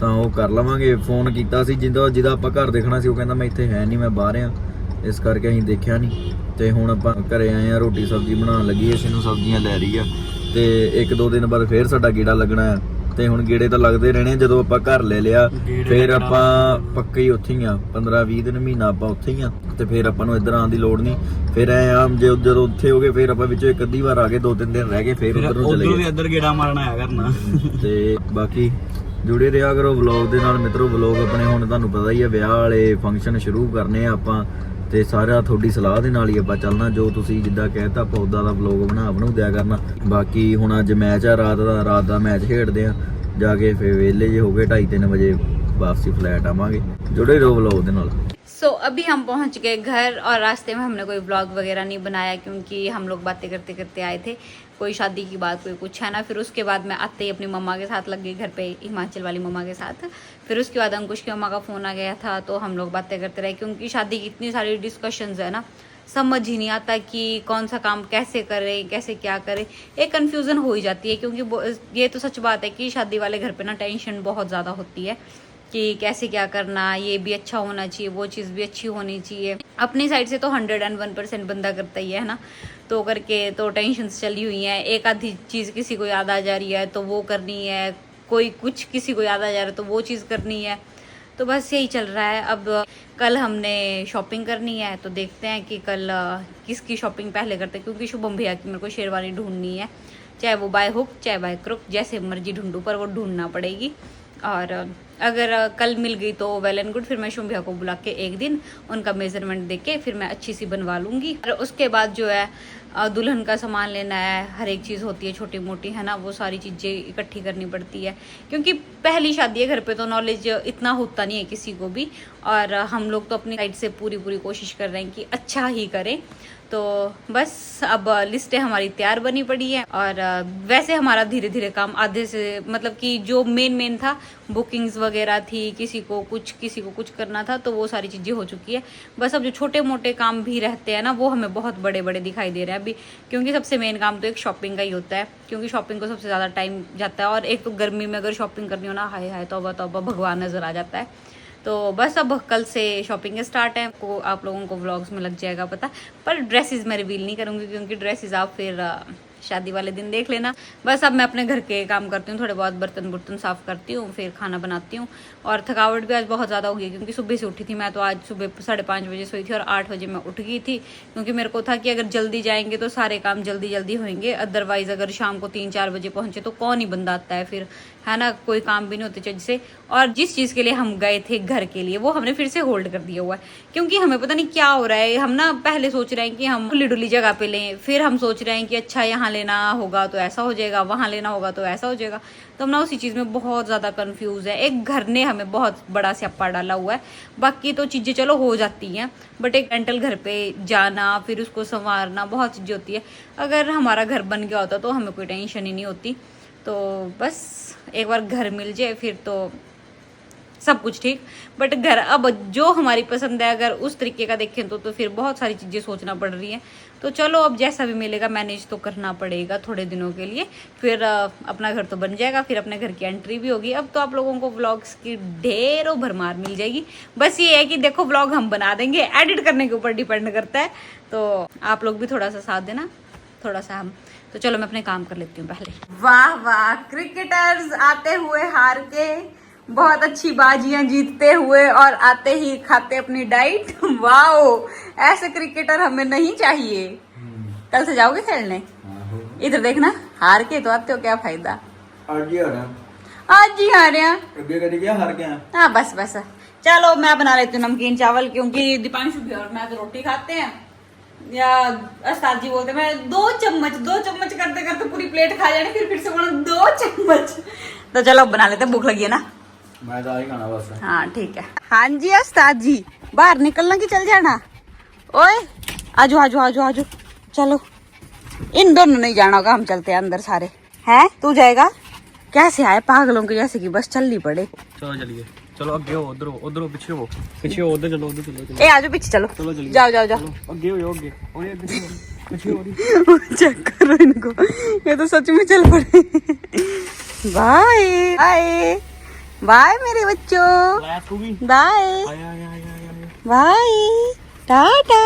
ਤਾਂ ਉਹ ਕਰ ਲਵਾਂਗੇ। ਫੋਨ ਕੀਤਾ ਸੀ ਜਿਹਦਾ ਆਪਾਂ ਘਰ ਦੇਖਣਾ ਸੀ, ਉਹ ਕਹਿੰਦਾ ਮੈਂ ਇੱਥੇ ਹੈ ਨਹੀਂ, ਮੈਂ ਬਾਹਰ ਆ, ਇਸ ਕਰਕੇ ਅਸੀਂ ਦੇਖਿਆ ਨਹੀਂ। ਤੇ ਹੁਣ ਆਪਾਂ ਘਰੇ ਆਏ ਆ, ਰੋਟੀ ਸਬਜ਼ੀ ਬਣਾਉਣ ਲੱਗੀ, ਇਸ ਨੂੰ ਸਬਜ਼ੀਆਂ ਲੈ ਰਹੀ ਆ। ਤੇ 1-2 ਦਿਨ ਬਾਅਦ ਫੇਰ ਸਾਡਾ ਗੇੜਾ ਲੱਗਣਾ ਆ, ਤੇ ਹੁਣ ਗੇੜੇ ਤਾਂ ਲੱਗਦੇ ਰਹਿਣੇ। ਜਦੋਂ ਆਪਾਂ ਘਰ ਲੈ ਲਿਆ ਫੇਰ ਆਪਾਂ ਪੱਕੇ ਹੀ ਉੱਥੇ ਹੀ ਆ, 15-20 ਦਿਨ ਮਹੀਨਾ ਆਪਾਂ ਉੱਥੇ ਹੀ ਆ, ਤੇ ਫੇਰ ਆਪਾਂ ਨੂੰ ਇੱਧਰ ਆਉਣ ਦੀ ਲੋੜ ਨਹੀਂ। ਫਿਰ ਐ ਆ ਜਦੋਂ ਉੱਥੇ ਹੋ ਗਏ ਫੇਰ ਆਪਾਂ ਵਿੱਚੋਂ 1-ਅੱਧੀ ਵਾਰ ਆ ਗਏ, 2-3 ਦਿਨ ਰਹਿ ਗਏ, ਫੇਰ ਉੱਧਰ ਨੂੰ ਚਲੇ ਗਏ। ਇੱਧਰ ਗੇੜਾ ਮਾਰਨਾ ਆਇਆ ਕਰਨਾ। ਤੇ ਬਾਕੀ ਜੁੜੇ ਰਿਹਾ ਕਰੋ ਵਲੌਗ ਦੇ ਨਾਲ ਮਿੱਤਰੋ। ਵਲੌਗ ਆਪਣੇ ਹੁਣ ਤੁਹਾਨੂੰ ਪਤਾ ਹੀ ਆ, ਵਿਆਹ ਵਾਲੇ ਫੰਕਸ਼ਨ ਸ਼ੁਰੂ ਕਰਨੇ ਆ ਆਪਾਂ, ਤੇ ਸਾਰਾ ਤੁਹਾਡੀ ਸਲਾਹ ਦੇ ਨਾਲ ਹੀ ਆਪਾਂ ਚੱਲਣਾ। ਜੋ ਤੁਸੀਂ ਜਿੱਦਾਂ ਕਹਿਤਾ ਆਪਾਂ ਉੱਦਾਂ ਦਾ ਵਲੌਗ ਬਣਾਉ ਦਿਆ ਕਰਨਾ। ਬਾਕੀ ਹੁਣ ਅੱਜ ਮੈਚ ਆ, ਰਾਤ ਦਾ ਮੈਚ ਖੇਡਦੇ ਆ ਜਾ ਕੇ, ਫਿਰ ਵਿਹਲੇ ਜੇ ਹੋ ਗਏ 2:30-3 ਵਜੇ वापसी फ्लैट आवांगे। जुड़े रहो व्लॉग दे नाल। सो अभी हम पहुंच गए घर और रास्ते में हमने कोई व्लॉग वगैरह नहीं बनाया क्योंकि हम लोग बातें करते करते आए थे, कोई शादी की बात कोई कुछ है ना। फिर उसके बाद मैं आते ही अपनी मम्मा के साथ लग गई घर पे, हिमाचल वाली मम्मा के साथ। फिर उसके बाद अंकुश की मम्मा का फ़ोन आ गया था तो हम लोग बातें करते रहे क्योंकि शादी की इतनी सारी डिस्कशंस है ना, समझ ही नहीं आता कि कौन सा काम कैसे करें, कैसे क्या करें। एक कन्फ्यूज़न हो ही जाती है क्योंकि ये तो सच बात है कि शादी वाले घर पे ना टेंशन बहुत ज़्यादा होती है कि कैसे क्या करना, ये भी अच्छा होना चाहिए, वो चीज़ भी अच्छी होनी चाहिए। अपनी साइड से तो 101% बंदा करता ही है ना, तो करके तो टेंशन्स चली हुई हैं। एक आधी चीज़ किसी को याद आ जा रही है तो वो करनी है, कोई कुछ किसी को याद आ जा रहा है तो वो चीज़ करनी है। तो बस यही चल रहा है। अब कल हमने शॉपिंग करनी है तो देखते हैं कि कल किसकी शॉपिंग पहले करते हैं, क्योंकि शुभम भैया की मेरे को शेरवानी ढूंढनी है, चाहे वो बाय हुक चाहे बाय क्रुक, जैसे मर्जी ढूंढूँ पर वो ढूंढना पड़ेगी। और अगर कल मिल गई तो वेल एंड गुड, फिर मैं शुभ भैया को बुला के एक दिन उनका मेजरमेंट दे के फिर मैं अच्छी सी बनवा लूँगी। और उसके बाद जो है दुल्हन का सामान लेना है, हर एक चीज़ होती है छोटी मोटी है ना, वो सारी चीज़ें इकट्ठी करनी पड़ती है क्योंकि पहली शादी है घर पे तो नॉलेज इतना होता नहीं है किसी को भी। और हम लोग तो अपनी साइड से पूरी कोशिश कर रहे हैं कि अच्छा ही करें। तो बस अब लिस्टें हमारी तैयार बनी पड़ी है और वैसे हमारा धीरे धीरे काम आधे से, मतलब कि जो मेन था बुकिंग्स वगैरह थी, किसी को कुछ करना था तो वो सारी चीज़ें हो चुकी है। बस अब जो छोटे मोटे काम भी रहते हैं ना वो हमें बहुत बड़े बड़े दिखाई दे रहे हैं अभी, क्योंकि सबसे मेन काम तो एक शॉपिंग का ही होता है, क्योंकि शॉपिंग को सबसे ज़्यादा टाइम जाता है। और एक तो गर्मी में अगर शॉपिंग करनी हो ना, हाय हाय तौबा तौबा भगवान नज़र आ जाता है। तो बस अब कल से शॉपिंग स्टार्ट है, को आप लोगों को व्लॉग्स में लग जाएगा पता, पर ड्रेसेस मैं रिवील नहीं करूँगी क्योंकि ड्रेसेस आप फिर शादी वाले दिन देख लेना। बस अब मैं अपने घर के काम करती हूँ, थोड़े बहुत बर्तन साफ़ करती हूँ, फिर खाना बनाती हूँ। और थकावट भी आज बहुत ज़्यादा हो गई क्योंकि सुबह से उठी थी मैं, तो आज सुबह 5:30 बजे सोई थी और 8 बजे मैं उठ गई थी, क्योंकि मेरे को था कि अगर जल्दी जाएंगे तो सारे काम जल्दी होंगे, अदरवाइज़ अगर शाम को 3-4 बजे पहुँचे तो कौन ही बंदा आता है फिर, है ना, कोई काम भी नहीं होते चीज़ से। और जिस चीज़ के लिए हम गए थे घर के लिए वो हमने फिर से होल्ड कर दिया हुआ है, क्योंकि हमें पता नहीं क्या हो रहा है। हम ना पहले सोच रहे हैं कि हम खुली डुली जगह पे लें, फिर हम सोच रहे हैं कि अच्छा यहाँ लेना होगा तो ऐसा हो जाएगा, वहाँ लेना होगा तो ऐसा हो जाएगा। तो हम ना उसी चीज़ में बहुत ज़्यादा कंफ्यूज है। एक घर ने हमें बहुत बड़ा स्यापा डाला हुआ है, बाकी तो चीज़ें चलो हो जाती हैं, बट एक रेंटल घर पे जाना फिर उसको संवारना बहुत चीज़ें होती है। अगर हमारा घर बन गया होता तो हमें कोई टेंशन ही नहीं होती। तो बस एक बार घर मिल जाए फिर तो सब कुछ ठीक। बट घर अब जो हमारी पसंद है अगर उस तरीके का देखें तो फिर बहुत सारी चीज़ें सोचना पड़ रही है। तो चलो अब जैसा भी मिलेगा मैनेज तो करना पड़ेगा थोड़े दिनों के लिए, फिर अपना घर तो बन जाएगा, फिर अपने घर की एंट्री भी होगी। अब तो आप लोगों को व्लॉग्स की ढेरों भरमार मिल जाएगी। बस ये है कि देखो व्लॉग हम बना देंगे, एडिट करने के ऊपर डिपेंड करता है, तो आप लोग भी थोड़ा सा साथ देना, थोड़ा सा हम। तो चलो मैं अपने काम कर लेती हूँ पहले। वाह वाह, क्रिकेटर्स आते हुए हार के, बहुत अच्छी बाजियां जीतते हुए और आते ही खाते अपनी डाइट। वाओ, ऐसे क्रिकेटर हमें नहीं चाहिए। कल से जाओगे खेलने? इधर देखना, हार के तो आते हो, क्या फायदा। आज ही हारे हैं। हार गया। हाँ बस बस, चलो मैं बना लेती हूँ नमकीन चावल, क्योंकि दीपांशु भी और मैं तो रोटी खाते हैं, या उस्ताद जी बोलते मैं दो चम्मच करते करते पूरी प्लेट खा जाने, फिर से बोलो 2 चम्मच। तो चलो बना लेते, भूख लगी है ना। मैं तो आई खाना बस। हाँ ठीक है। हाँ जी उस्ताद जी, बाहर निकलना कि चल जाना? ओए आजो आजो आजो आजो, चलो। इन दोनों नहीं जाना होगा, हम चलते हैं अंदर सारे। हैं तू जाएगा? कैसे आए पागलों के जैसे कि बस चलनी पड़े। चलो चलिए, चलो आगे हो, उधर हो, पीछे हो, उधर चलो। ए आजो पीछे चलो, चलो चलिए, जाओ जाओ जाओ। आगे हो, आगे और ये पीछे हो। चेक करो इनको, ये तो सच में चल पड़े। बाय बाय बाय मेरे बच्चों, bye bye, tata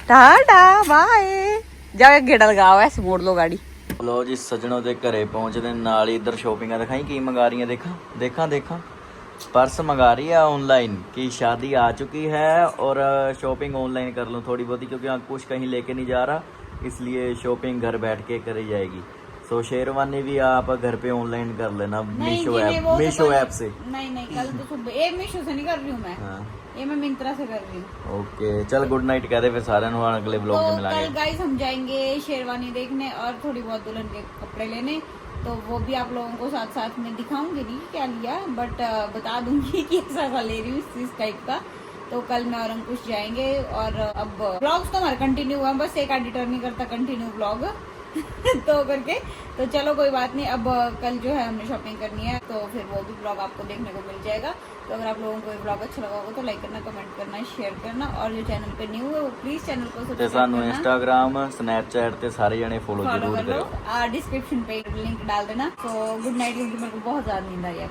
tata bye. जाओ एक गेड़ा लगाओ, ऐसे मोड़ लो गाड़ी। ਲੋ ਜੀ ਸੱਜਣੋ ਦੇ ਘਰੇ ਪਹੁੰਚਦੇ ਨਾਲ ਹੀ ਇੱਧਰ ਸ਼ੋਪਿੰਗਾਂ ਦਿਖਾਈ ਕੀ ਮੰਗਾ ਰਹੀਆਂ ਦੇਖਾਂ पर्स मंगा रही है ऑनलाइन की शादी आ चुकी है और शॉपिंग ऑनलाइन कर लूँ थोड़ी बहुत, क्योंकि कुछ कहीं लेके नहीं जा रहा, इसलिए शॉपिंग घर बैठ के करी जाएगी। तो शेरवानी भी आप घर पे ऑनलाइन कर लेना मीशो ऐप से। नहीं कल तो सुबह मीशो से नहीं कर रही हूँ मैं, ये मैं मिंत्रा से कर रही हूँ। ओके चल गुड नाइट कह दे फिर सारे अगले ब्लॉग में मिलाएंगे। कल गाइस हम जाएंगे शेरवानी देखने और थोड़ी बहुत दुल्हन के कपड़े लेने, तो वो भी आप लोगों को साथ साथ में दिखाऊंगी नहीं क्या लिया, बट बता दूंगी कि ऐसा ले रही हूँ इस टाइप का। तो कल मैं और अंकुश जाएंगे, और अब ब्लॉग्स तो हमारे कंटिन्यू हुआ, बस एक एडिटर नहीं करता कंटिन्यू ब्लॉग। तो करके तो चलो कोई बात नहीं, अब कल जो है हमने शॉपिंग करनी है, तो फिर वो भी ब्लॉग आपको देखने को मिल जाएगा। तो अगर आप लोगों को ये ब्लॉग अच्छा लगा होगा तो लाइक करना, कमेंट करना, शेयर करना, और जो चैनल पे न्यू है वो प्लीज चैनल को सब्सक्राइब करना। इंस्टाग्राम स्नैपचैट पे सारे जने फॉलो जरूर करो, डिस्क्रिप्शन पे लिंक डाल देना। तो गुड नाइट, क्योंकि मेरे को बहुत ज्यादा नींद आ रही है।